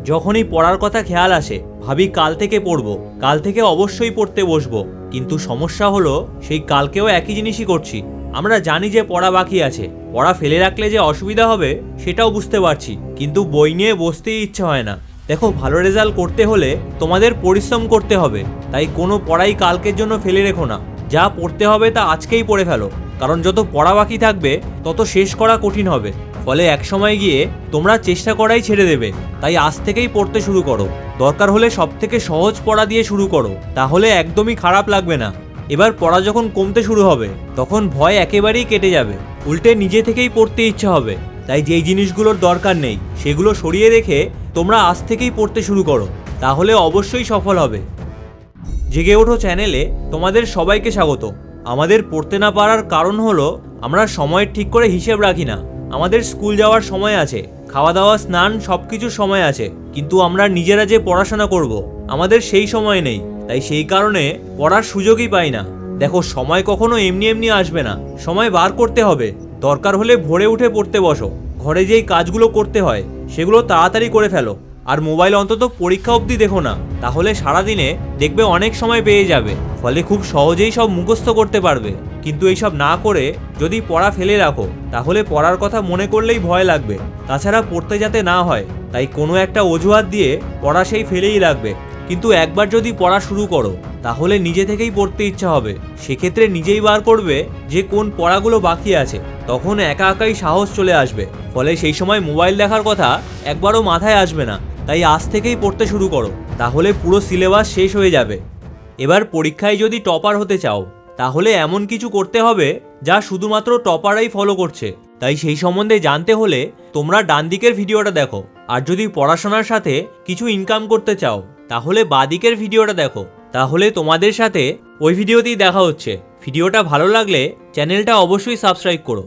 যখনই পড়ার কথা খেয়াল আসে ভাবি কাল থেকে পড়বো, কাল থেকে অবশ্যই পড়তে বসবো। কিন্তু সমস্যা হলো সেই কালকেও একই জিনিসই করছি। আমরা জানি যে পড়া বাকি আছে, পড়া ফেলে রাখলে যে অসুবিধা হবে সেটাও বুঝতে পারছি, কিন্তু বই নিয়ে বসতেই ইচ্ছে হয় না। দেখো, ভালো রেজাল্ট করতে হলে তোমাদের পরিশ্রম করতে হবে, তাই কোনো পড়াই কালকের জন্য ফেলে রেখো না। যা পড়তে হবে তা আজকেই পড়ে ফেলো, কারণ যত পড়া বাকি থাকবে তত শেষ করা কঠিন হবে। ফলে একসময় গিয়ে তোমরা চেষ্টা করাই ছেড়ে দেবে। তাই আজ থেকেই পড়তে শুরু করো। দরকার হলে সব থেকে সহজ পড়া দিয়ে শুরু করো, তাহলে একদমই খারাপ লাগবে না। এবার পড়া যখন কমতে শুরু হবে তখন ভয় একেবারেই কেটে যাবে, উল্টে নিজে থেকেই পড়তে ইচ্ছা হবে। তাই যেই জিনিসগুলোর দরকার নেই সেগুলো সরিয়ে রেখে তোমরা আজ থেকেই পড়তে শুরু করো, তাহলে অবশ্যই সফল হবে। জেগে ওঠো চ্যানেলে তোমাদের সবাইকে স্বাগত। আমাদের পড়তে না পারার কারণ হলো আমরা সময় ঠিক করে হিসেব রাখি না। আমাদের স্কুল যাওয়ার সময় আছে, খাওয়া দাওয়া স্নান সবকিছুর সময় আছে, কিন্তু আমরা নিজেরা যে পড়াশোনা করব আমাদের সেই সময় নেই। তাই সেই কারণে পড়ার সুযোগই পাই না। দেখো, সময় কখনো এমনি এমনি আসবে না, সময় বার করতে হবে। দরকার হলে ভোরে উঠে পড়তে বসো, ঘরে যেই কাজগুলো করতে হয় সেগুলো তাড়াতাড়ি করে ফেলো। আর মোবাইল অন্তত পরীক্ষা অবধি দেখো না, তাহলে সারাদিনে দেখবে অনেক সময় পেয়ে যাবে। ফলে খুব সহজেই সব মুখস্থ করতে পারবে। কিন্তু এইসব না করে যদি পড়া ফেলে রাখো তাহলে পড়ার কথা মনে করলেই ভয় লাগবে। তাছাড়া পড়তে যাতে না হয় তাই কোনো একটা অজুহাত দিয়ে পড়া সেই ফেলেই রাখবে। কিন্তু একবার যদি পড়া শুরু করো তাহলে নিজে থেকেই পড়তে ইচ্ছা হবে। সেক্ষেত্রে নিজেই বার করবে যে কোন পড়াগুলো বাকি আছে, তখন একা একাই সাহস চলে আসবে। ফলে সেই সময় মোবাইল দেখার কথা একবারও মাথায় আসবে না। তাই আজ থেকেই পড়তে শুরু করো, তাহলে পুরো সিলেবাস শেষ হয়ে যাবে। এবার পরীক্ষায় যদি টপার হতে চাও তাহলে এমন কিছু করতে হবে যা শুধুমাত্র টপাররাই ফলো করছে। তাই সেই সম্বন্ধে জানতে হলে তোমরা ডান দিকের ভিডিওটা দেখো। আর যদি পড়াশোনার সাথে কিছু ইনকাম করতে চাও তাহলে বাঁ দিকের ভিডিওটা দেখো। তাহলে তোমাদের সাথে ওই ভিডিওতেই দেখা হচ্ছে। ভিডিওটা ভালো লাগলে চ্যানেলটা অবশ্যই সাবস্ক্রাইব করো।